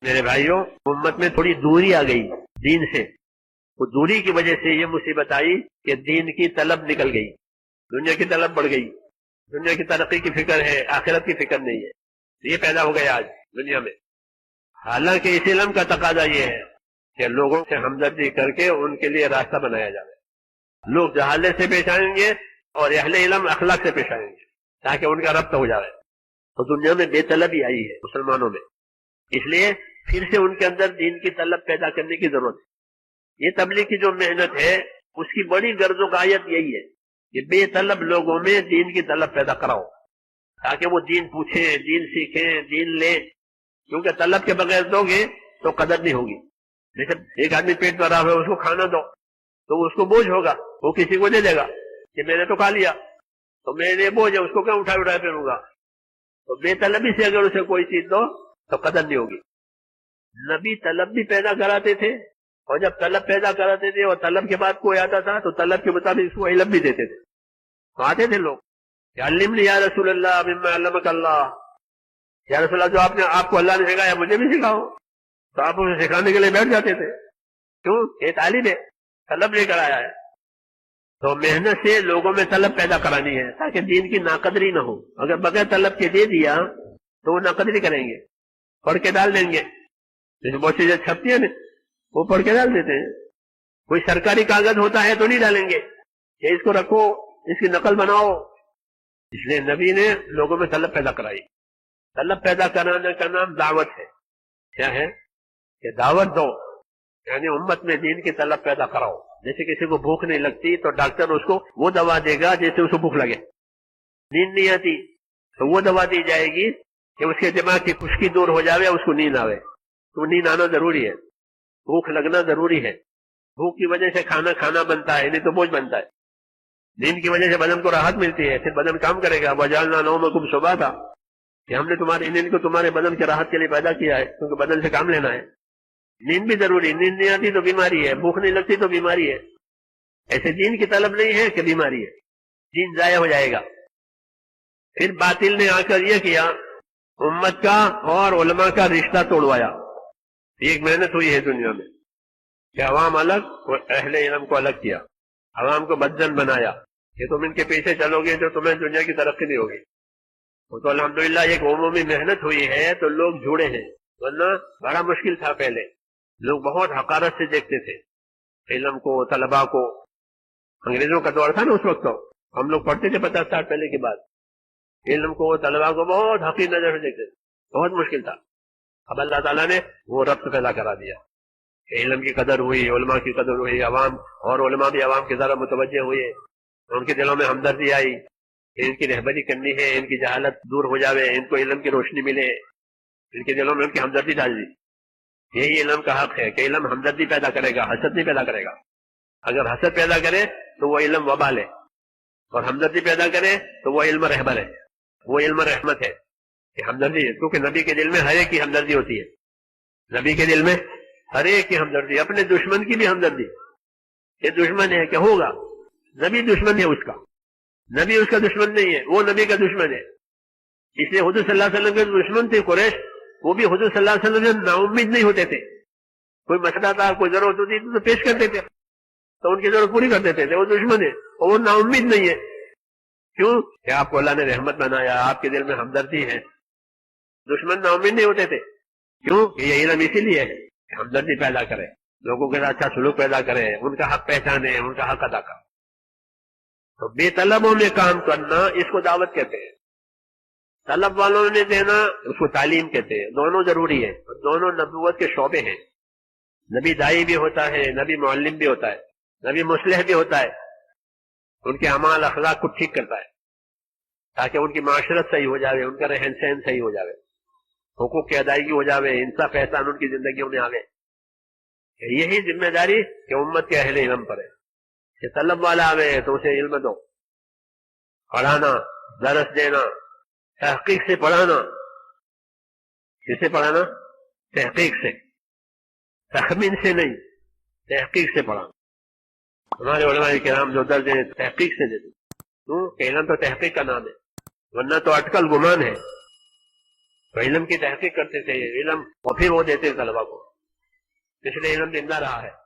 میرے بھائیوں، امت میں تھوڑی دوری آ گئی دین سے. وہ دوری کی وجہ سے یہ مصیبت آئی کہ دین کی طلب نکل گئی، دنیا کی طلب بڑھ گئی. دنیا کی ترقی کی فکر ہے، آخرت کی فکر نہیں ہے. یہ پیدا ہو گیا آج دنیا میں. حالانکہ اس علم کا تقاضا یہ ہے کہ لوگوں سے ہمدردی کر کے ان کے لیے راستہ بنایا جائے. لوگ جہالت سے پیش آئیں گے اور اہل علم اخلاق سے پیش آئیں گے تاکہ ان کا ربط ہو جائے. تو دنیا میں بے طلبی آئی ہے مسلمانوں میں، اس لیے پھر سے ان کے اندر دین کی طلب پیدا کرنے کی ضرورت ہے. یہ تبلیغ کی جو محنت ہے اس کی بڑی غرض و غایت یہی ہے کہ بے طلب لوگوں میں دین کی طلب پیدا کراؤ تاکہ وہ دین پوچھیں، دین سیکھیں، دین لیں. کیونکہ طلب کے بغیر دو گے تو قدر نہیں ہوگی. جیسے ایک آدمی پیٹ پر رہا ہے، اس کو کھانا دو تو اس کو بوجھ ہوگا، وہ کسی کو دے دے گا کہ میں نے تو کھا لیا تو میرے لیے بوجھ ہے، اس کو کیا اٹھائے پھروں گا. تو بے طلبی سے اگر اسے کوئی چیز دو تو قدر نہیں ہوگی. نبی طلب بھی پیدا کراتے تھے، اور جب طلب پیدا کراتے تھے اور طلب کے بعد کوئی آتا تھا تو طلب کے مطابق اس کو علم بھی دیتے تھے. تو آتے تھے لوگ کہ علمنی یا رسول اللہ مما علمک اللہ، یا رسول اللہ جو آپ کو اللہ نے سکھایا مجھے بھی سکھاؤ. تو آپ اسے سکھانے کے لیے بیٹھ جاتے تھے. کیوں؟ یہ طالب ہے، طلب لے کر آیا ہے. تو محنت سے لوگوں میں طلب پیدا کرانی ہے تاکہ دین کی ناقدری نہ ہو. اگر بغیر طلب کے دے دیا تو وہ ناقدری کریں گے، پڑھ کے ڈال دیں گے. جیسے بہت چیزیں چھپتی ہیں نا، وہ پڑھ کے ڈال دیتے ہیں. کوئی سرکاری کاغذ ہوتا ہے تو نہیں ڈالیں گے کہ اس کو رکھو، اس کی نقل بناؤ. اس لیے نبی نے لوگوں میں طلب پیدا کرائی. طلب پیدا کرانے کا نام دعوت ہے. کیا ہے؟ کہ دعوت دو، یعنی امت میں دین کی طلب پیدا کراؤ. جیسے کسی کو بھوک نہیں لگتی تو ڈاکٹر اس کو وہ دوا دے گا جیسے اس کو بھوک لگے. نیند نہیں آتی تو وہ دوا دی جائے گی کہ اس کے دماغ کی خشکی دور ہو جاوے، اس کو نیند آوے. تو نیند آنا ضروری ہے، بھوک لگنا ضروری ہے. بھوک کی وجہ سے کھانا بنتا ہے، نہیں تو بوجھ بنتا ہے. نیند کی وجہ سے بدن کو راحت ملتی ہے، پھر بدن کام کرے گا. وَجَعَلْنَا نَوْمَكُمْ سُبَاتًا، کہ ہم نے تمہاری نیند کو تمہارے بدن کی راحت کے لیے پیدا کیا ہے، کیونکہ بدن سے کام لینا ہے. نیند بھی ضروری. نیند نہیں آتی تو بیماری ہے، بھوک نہیں لگتی تو بیماری ہے. ایسے دین کی طلب نہیں ہے کہ بیماری ہے، دین ضائع ہو جائے گا. پھر باطل نے آ کر یہ کیا، امت کا اور علماء کا رشتہ توڑوایا. ایک محنت ہوئی ہے دنیا میں کہ عوام الگ اور اہل علم کو الگ کیا، عوام کو بدزن بنایا کہ تم ان کے پیچھے چلو گے تو تمہیں دنیا کی ترقی نہیں ہوگی. وہ تو الحمدللہ ایک عمومی محنت ہوئی ہے تو لوگ جڑے ہیں، ورنہ بڑا مشکل تھا. پہلے لوگ بہت حقارت سے دیکھتے تھے علم کو، طلباء کو. انگریزوں کا دور تھا نا اس وقت، تو ہم لوگ پڑھتے تھے 50 سال پہلے کے بعد. علم کو، طلباء کو بہت حقیر نظر سے دیکھتے تھے، بہت مشکل تھا. اب اللہ تعالیٰ نے وہ ربط پیدا کرا دیا کہ علم کی قدر ہوئی، علماء کی قدر ہوئی. عوام اور علماء بھی عوام کی طرف متوجہ ہوئے، ان کے دلوں میں ہمدردی آئی. ان کی رہبری کرنی ہے، ان کی جہالت دور ہو جاوے، ان کو علم کی روشنی ملے. ان کے دلوں میں ان کی ہمدردی ڈال دی. یہی علم کا حق ہے کہ علم ہمدردی پیدا کرے گا، حسد نہیں پیدا کرے گا. اگر حسد پیدا کرے تو وہ علم وبال ہے، اور ہمدردی پیدا کرے تو وہ علم رہبر ہے، وہ علم رحمت ہے. کہ ہمدردی ہے، کیونکہ نبی کے دل میں ہر ایک کی ہمدردی ہوتی ہے. نبی کے دل میں ہر ایک کی ہمدردی، اپنے دشمن کی بھی ہمدردی. یہ دشمن ہے کہ ہوگا، نبی دشمن ہے اس کا، نبی اس کا دشمن نہیں ہے، وہ نبی کا دشمن ہے. اس لیے حضور صلی اللہ علیہ وسلم کے دشمن تھے قریش، وہ بھی حضور صلی اللہ علیہ وسلم سے نا امید نہیں ہوتے تھے. کوئی مسئلہ تھا، کوئی ضرورت ہوتی تو پیش کرتے تھے، تو ان کی ضرورت پوری کر دیتے تھے. وہ دشمن ہے اور وہ نا امید نہیں ہے. کیوں؟ کہ آپ کو اللہ نے رحمت بنایا، آپ کے دل میں ہمدردی ہے. دشمن نا امید نہیں ہوتے تھے. کیوں؟ کہ یہ علم اسی لیے ہے کہ ہمدردی پیدا کرے، لوگوں کے ساتھ اچھا سلوک پیدا کرے، ان کا حق پہچانے، ان کا حق ادا کرے. تو بے طلبوں میں کام کرنا، اس کو دعوت کہتے ہیں. طلب والوں نے دینا، اس کو تعلیم کہتے ہیں. دونوں ضروری ہے، دونوں نبوت کے شعبے ہیں. نبی دائی بھی ہوتا ہے، نبی معلم بھی ہوتا ہے، نبی مصلح بھی ہوتا ہے. ان کے اعمال اخلاق کو ٹھیک کرتا ہے تاکہ ان کی معاشرت صحیح ہو جاوے، ان کا رہن سہن صحیح ہو جاوے، حقوق کی ادائیگی ہو جاوے، انصاف احسان ان کی زندگیوں میں آوے. یہی ذمہ داری کہ امت کے اہل علم پر ہے کہ طلب والا آوے تو اسے علم دو، پڑھانا، درس دینا، تحقیق سے پڑھانا. کس سے پڑھانا؟ تحقیق سے، تخمین سے نہیں، تحقیق سے پڑھانا. ہمارے علماء کرام جو درس ہیں تحقیق سے دیتے. کیوں کہ علم تو تحقیق کا نام ہے، ورنہ تو اٹکل گمان ہے. تو علم کی تحقیق کرتے تھے علم، اور پھر وہ دیتے طلبا کو، اس لیے علم زندہ رہا ہے۔